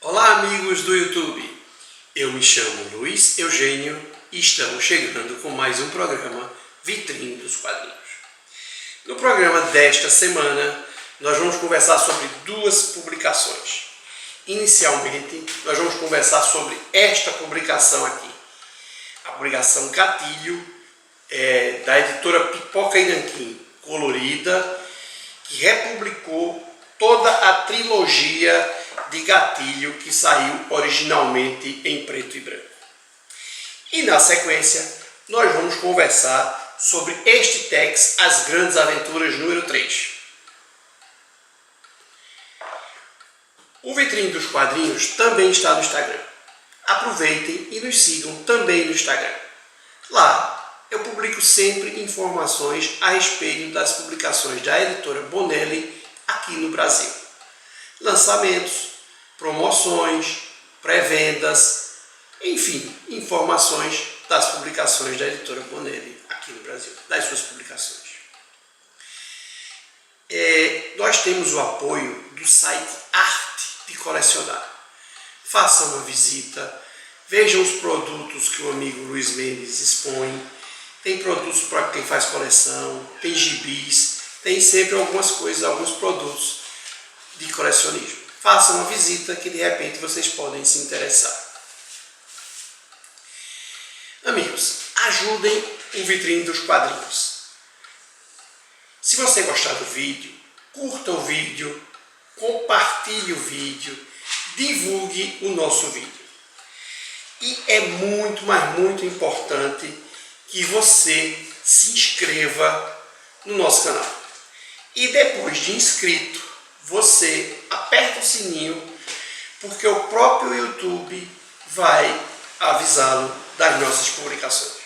Olá amigos do YouTube, eu me chamo Luiz Eugênio e estamos chegando com mais um programa Vitrine dos Quadrinhos. No programa desta semana nós vamos conversar sobre duas publicações. Inicialmente nós vamos conversar sobre esta publicação aqui, a publicação Gatilho, da editora Pipoca e Nanquim Colorida, que republicou toda a trilogia de Gatilho que saiu originalmente em preto e branco. E na sequência, nós vamos conversar sobre este Tex, As Grandes Aventuras número 3. O Vitrine dos Quadrinhos também está no Instagram. Aproveitem e nos sigam também no Instagram. Lá eu publico sempre informações a respeito das publicações da editora Bonelli aqui no Brasil. Lançamentos, promoções, pré-vendas, enfim, informações das publicações da editora Bonelli aqui no Brasil, das suas publicações. Nós temos o apoio do site Arte de Colecionar. Façam uma visita, vejam os produtos que o amigo Luiz Mendes expõe. Tem produtos para quem faz coleção, tem gibis, tem sempre algumas coisas, alguns produtos de colecionismo. Façam uma visita que de repente vocês podem se interessar. Amigos, ajudem o Vitrine dos Quadrinhos. Se você gostar do vídeo, curta o vídeo, compartilhe o vídeo, divulgue o nosso vídeo. E é muito, mas muito importante que você se inscreva no nosso canal. E depois de inscrito, você aperta o sininho, porque o próprio YouTube vai avisá-lo das nossas publicações.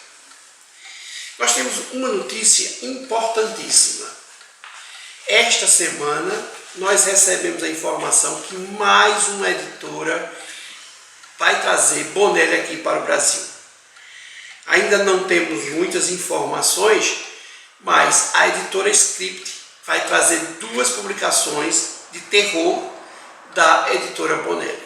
Nós temos uma notícia importantíssima. Esta semana nós recebemos a informação que mais uma editora vai trazer Bonelli aqui para o Brasil. Ainda não temos muitas informações, mas a editora Script vai trazer duas publicações de terror da editora Bonelli.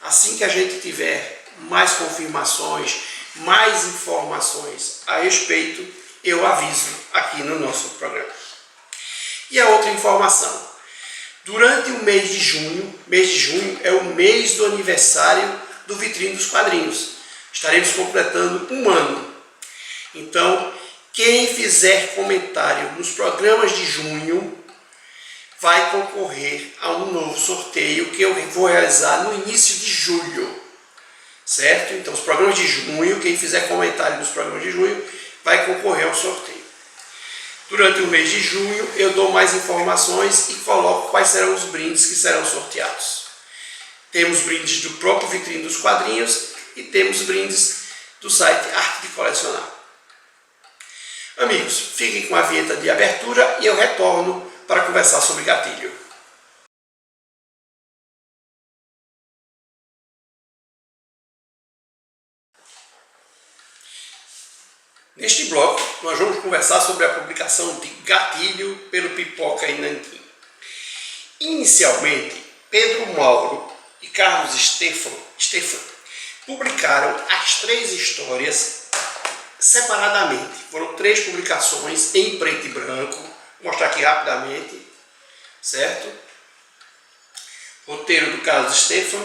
Assim que a gente tiver mais confirmações, mais informações a respeito, eu aviso aqui no nosso programa. E a outra informação, durante o mês de junho é o mês do aniversário do Vitrine dos Quadrinhos. Estaremos completando um ano. Então, quem fizer comentário nos programas de junho vai concorrer a um novo sorteio que eu vou realizar no início de julho. Certo? Então, os programas de junho, quem fizer comentário nos programas de junho, vai concorrer ao sorteio. Durante o mês de junho, eu dou mais informações e coloco quais serão os brindes que serão sorteados. Temos brindes do próprio Vitrine dos Quadrinhos e temos brindes do site Arte de Colecionar. Amigos, fiquem com a vinheta de abertura e eu retorno para conversar sobre Gatilho. Neste bloco, nós vamos conversar sobre a publicação de Gatilho pelo Pipoca e Nanquim. Inicialmente, Pedro Mauro e Carlos Stefan publicaram as três histórias separadamente. Foram três publicações em preto e branco. Vou mostrar aqui rapidamente, certo? Roteiro do Carlos Stefan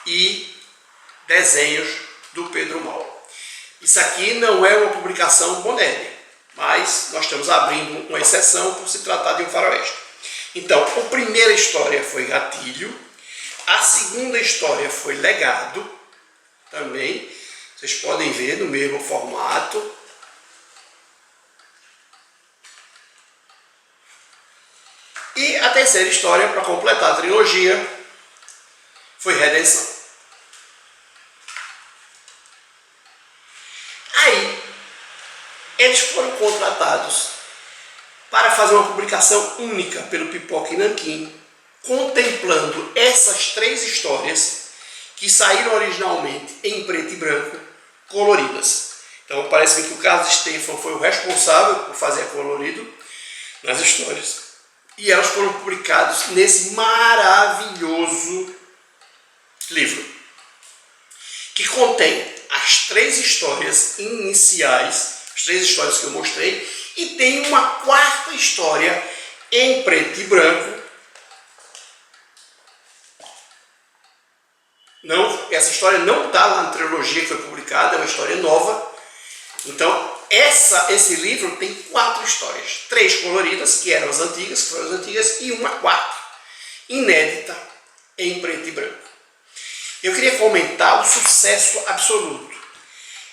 e desenhos do Pedro Mauro. Isso aqui não é uma publicação Bonelli, mas nós estamos abrindo uma exceção por se tratar de um faroeste. Então, a primeira história foi Gatilho, a segunda história foi Legado, também, vocês podem ver no mesmo formato. E a terceira história, para completar a trilogia, foi Redenção. Aí, eles foram contratados para fazer uma publicação única pelo Pipoca e Nanquim, contemplando essas três histórias que saíram originalmente em preto e branco, coloridas. Então parece que o Carlos Stefan foi o responsável por fazer colorido nas histórias. E elas foram publicadas nesse maravilhoso livro, que contém as 3 histórias iniciais, as 3 histórias que eu mostrei, e tem uma 4ª história em preto e branco. Não, essa história não está lá na trilogia que foi publicada, é uma história nova. Então, esse livro tem 4 histórias. 3 coloridas, que eram as antigas, que foram as antigas, e uma 4ª, inédita, em preto e branco. Eu queria comentar o sucesso absoluto.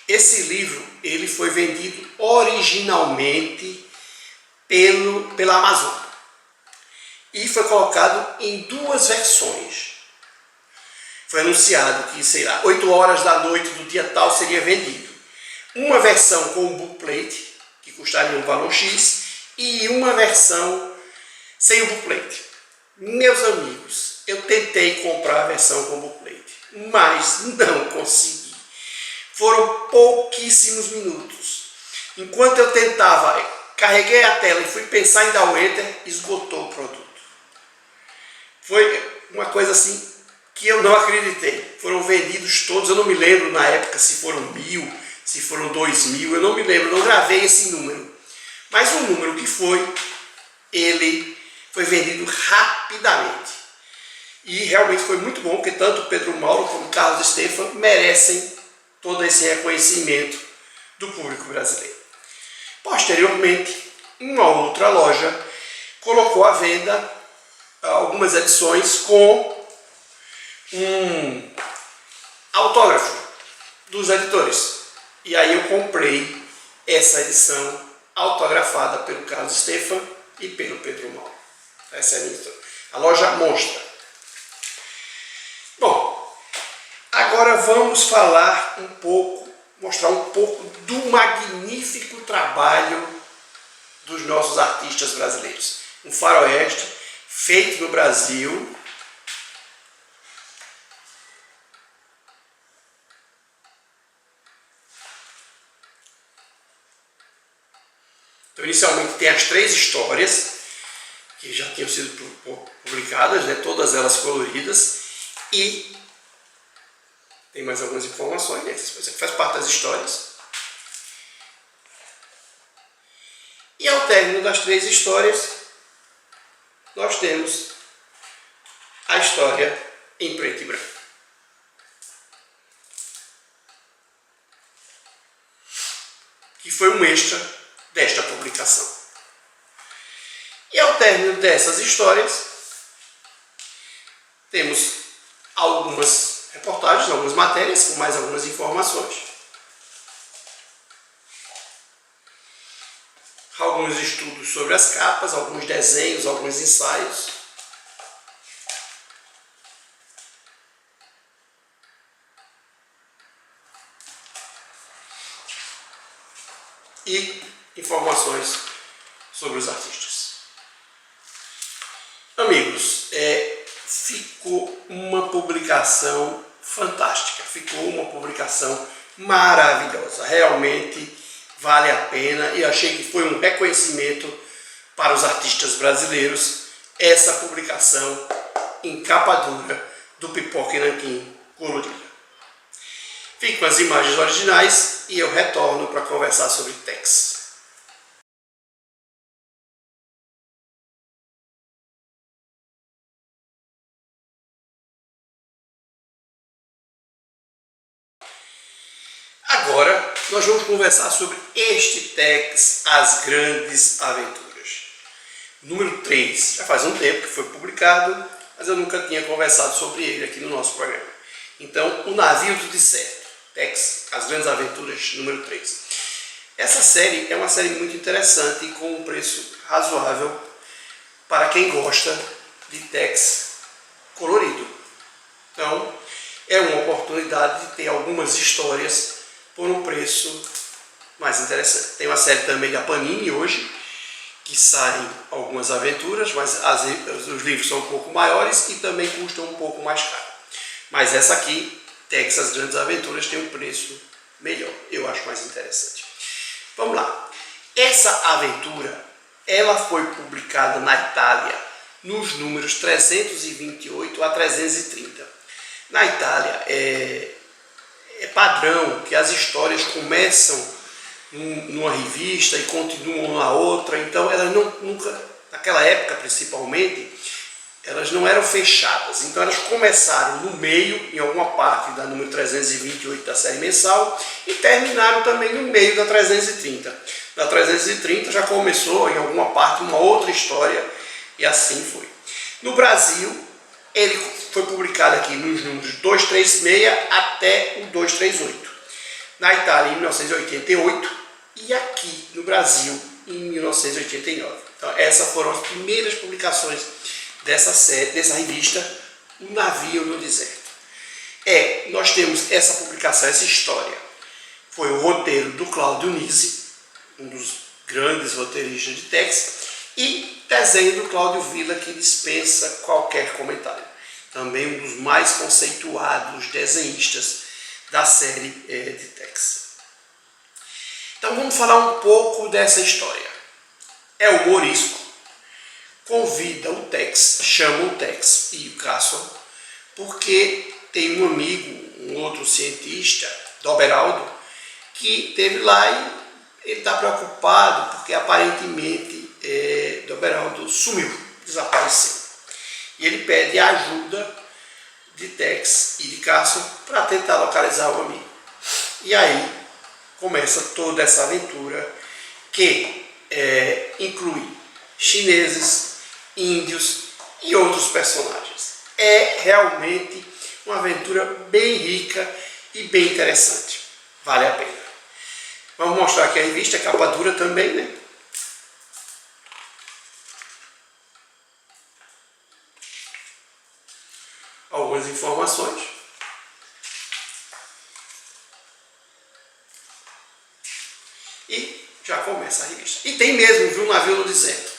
Esse livro ele foi vendido originalmente pela Amazon e foi colocado em 2 versões. Foi anunciado que, sei lá, 8 horas da noite do dia tal seria vendido. Uma versão com bookplate, que custaria um valor X, e uma versão sem o bookplate. Meus amigos, eu tentei comprar a versão com bookplate, mas não consegui. Foram pouquíssimos minutos. Enquanto eu tentava, carreguei a tela e fui pensar em dar o enter, esgotou o produto. Foi uma coisa assim que eu não acreditei. Foram vendidos todos, eu não me lembro na época se foram 1000, se foram 2000, eu não me lembro, não gravei esse número. Mas o número que foi, ele foi vendido rapidamente. E realmente foi muito bom, porque tanto o Pedro Mauro como o Carlos Stefan merecem todo esse reconhecimento do público brasileiro. Posteriormente, uma outra loja colocou à venda algumas edições com um autógrafo dos editores. E aí eu comprei essa edição autografada pelo Carlos Stefan e pelo Pedro Mauro. Essa é a minha história. A loja Monstra. Bom, agora vamos falar um pouco, mostrar um pouco do magnífico trabalho dos nossos artistas brasileiros. Um faroeste feito no Brasil. Então, inicialmente tem as 3 histórias que já tinham sido publicadas, né, todas elas coloridas, e tem mais algumas informações, né, isso aqui faz parte das histórias. E ao término das 3 histórias, nós temos a história em preto e branco. Que foi um extra desta publicação. E ao término dessas histórias, temos algumas reportagens, algumas matérias com mais algumas informações. Alguns estudos sobre as capas, alguns desenhos, alguns ensaios. E informações sobre os artistas. Amigos, ficou uma publicação fantástica, ficou uma publicação maravilhosa, realmente vale a pena, e achei que foi um reconhecimento para os artistas brasileiros essa publicação em capa dura do Pipoca e Nanquim colorida. Fico com as imagens originais e eu retorno para conversar sobre Tex. Agora nós vamos conversar sobre este Tex, As Grandes Aventuras. Número 3, já faz um tempo que foi publicado, mas eu nunca tinha conversado sobre ele aqui no nosso programa. Então, O Navio do Deserto, Tex, As Grandes Aventuras, número 3. Essa série é uma série muito interessante e com um preço razoável para quem gosta de Tex colorido. Então, é uma oportunidade de ter algumas histórias por um preço mais interessante. Tem uma série também da Panini hoje, que saem algumas aventuras, mas os livros são um pouco maiores e também custam um pouco mais caro. Mas essa aqui, Tex, As Grandes Aventuras, tem um preço melhor, eu acho mais interessante. Vamos lá. Essa aventura, ela foi publicada na Itália nos números 328 a 330. Na Itália é padrão que as histórias começam numa revista e continuam na outra, então elas nunca, naquela época principalmente, elas não eram fechadas, então elas começaram no meio, em alguma parte da número 328 da série mensal, e terminaram também no meio da 330. Da 330 já começou em alguma parte uma outra história, e assim foi. No Brasil, ele foi publicado aqui nos números 236 até o 238. Na Itália, em 1988, e aqui no Brasil, em 1989. Então, essas foram as primeiras publicações dessa série, dessa revista, Um Navio no Deserto. Nós temos essa publicação, essa história. Foi o roteiro do Claudio Nisi, um dos grandes roteiristas de Tex, e desenho do Cláudio Villa, que dispensa qualquer comentário. Também um dos mais conceituados desenhistas da série de Tex. Então vamos falar um pouco dessa história. É humorístico, convida o Tex, chama o Tex e o Casson, porque tem um amigo, um outro cientista, Doberaldo, que esteve lá e ele está preocupado porque aparentemente Doberaldo sumiu, desapareceu. E ele pede a ajuda de Tex e de Casson para tentar localizar o amigo. E aí começa toda essa aventura que inclui chineses, índios e outros personagens. É realmente uma aventura bem rica e bem interessante. Vale a pena. Vamos mostrar aqui a revista, a capa dura também, né? Algumas informações. E já começa a revista. E tem mesmo, viu, um navio no deserto.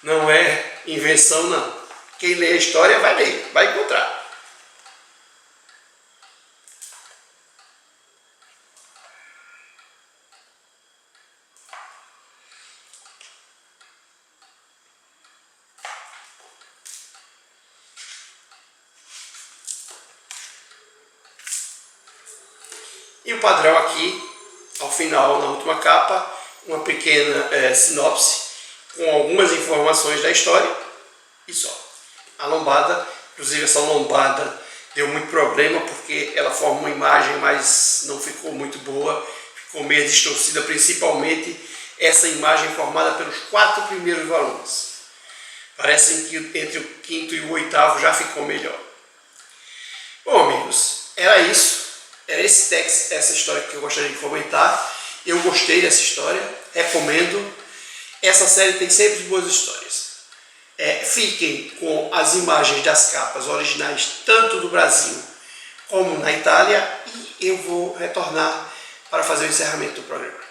Não é invenção, não. Quem lê a história vai ler, vai encontrar. E o padrão aqui, ao final, na última capa, uma pequena sinopse com algumas informações da história e só. A lombada, inclusive essa lombada deu muito problema porque ela forma uma imagem, mas não ficou muito boa, ficou meio distorcida, principalmente essa imagem formada pelos 4 primeiros volumes. Parece que entre o 5º e o 8º já ficou melhor. Bom, amigos, era isso. Era esse texto, essa história que eu gostaria de comentar. Eu gostei dessa história, recomendo. Essa série tem sempre boas histórias. Fiquem com as imagens das capas originais, tanto do Brasil como na Itália, e eu vou retornar para fazer o encerramento do programa.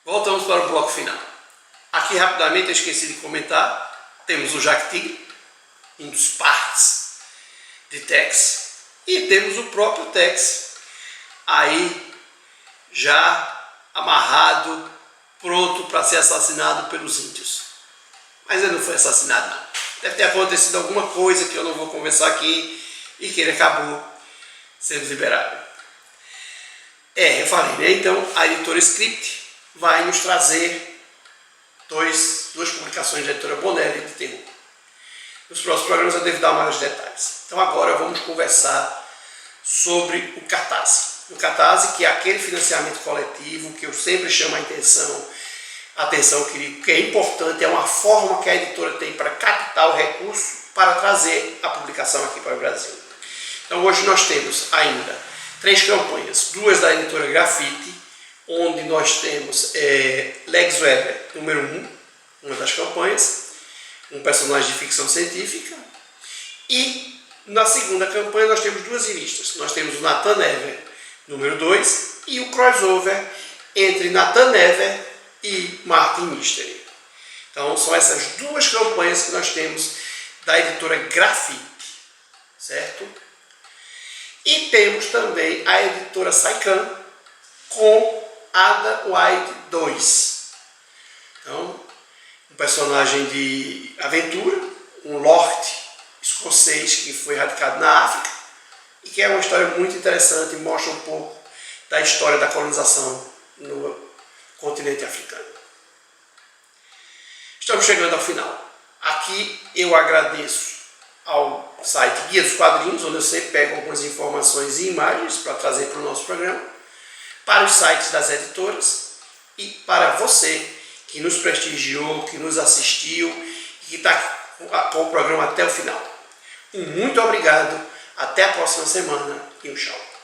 Voltamos para o bloco final. Aqui rapidamente eu esqueci de comentar, temos o Jacques Tigre, um dos partes de Tex, e temos o próprio Tex aí já amarrado, pronto para ser assassinado pelos índios. Mas ele não foi assassinado, não. Deve ter acontecido alguma coisa que eu não vou conversar aqui e que ele acabou sendo liberado. Eu falei, né? Então a editora Script vai nos trazer duas publicações da editora Bonelli de terror. Nos próximos programas eu devo dar mais detalhes. Então agora vamos conversar sobre o Catarse. O Catarse, que é aquele financiamento coletivo que eu sempre chamo a atenção, querido, que é importante, é uma forma que a editora tem para captar o recurso para trazer a publicação aqui para o Brasil. Então hoje nós temos ainda 3 campanhas, 2 da editora Grafite, onde nós temos Lex Weber, número 1, uma das campanhas, um personagem de ficção científica, e na segunda campanha nós temos 2 revistas. Nós temos o Nathan Never, número 2, e o crossover entre Nathan Never e Martin Mystery. Então são essas 2 campanhas que nós temos da editora Grafite, certo? E temos também a editora Saikan, com Ada White 2. Então, um personagem de aventura, um lord escocês que foi radicado na África e que é uma história muito interessante e mostra um pouco da história da colonização no continente africano. Estamos chegando ao final. Aqui eu agradeço ao site Guia dos Quadrinhos, onde eu sempre pego algumas informações e imagens para trazer para o nosso programa, para os sites das editoras e para você que nos prestigiou, que nos assistiu e que está com o programa até o final. Um muito obrigado, até a próxima semana e um tchau.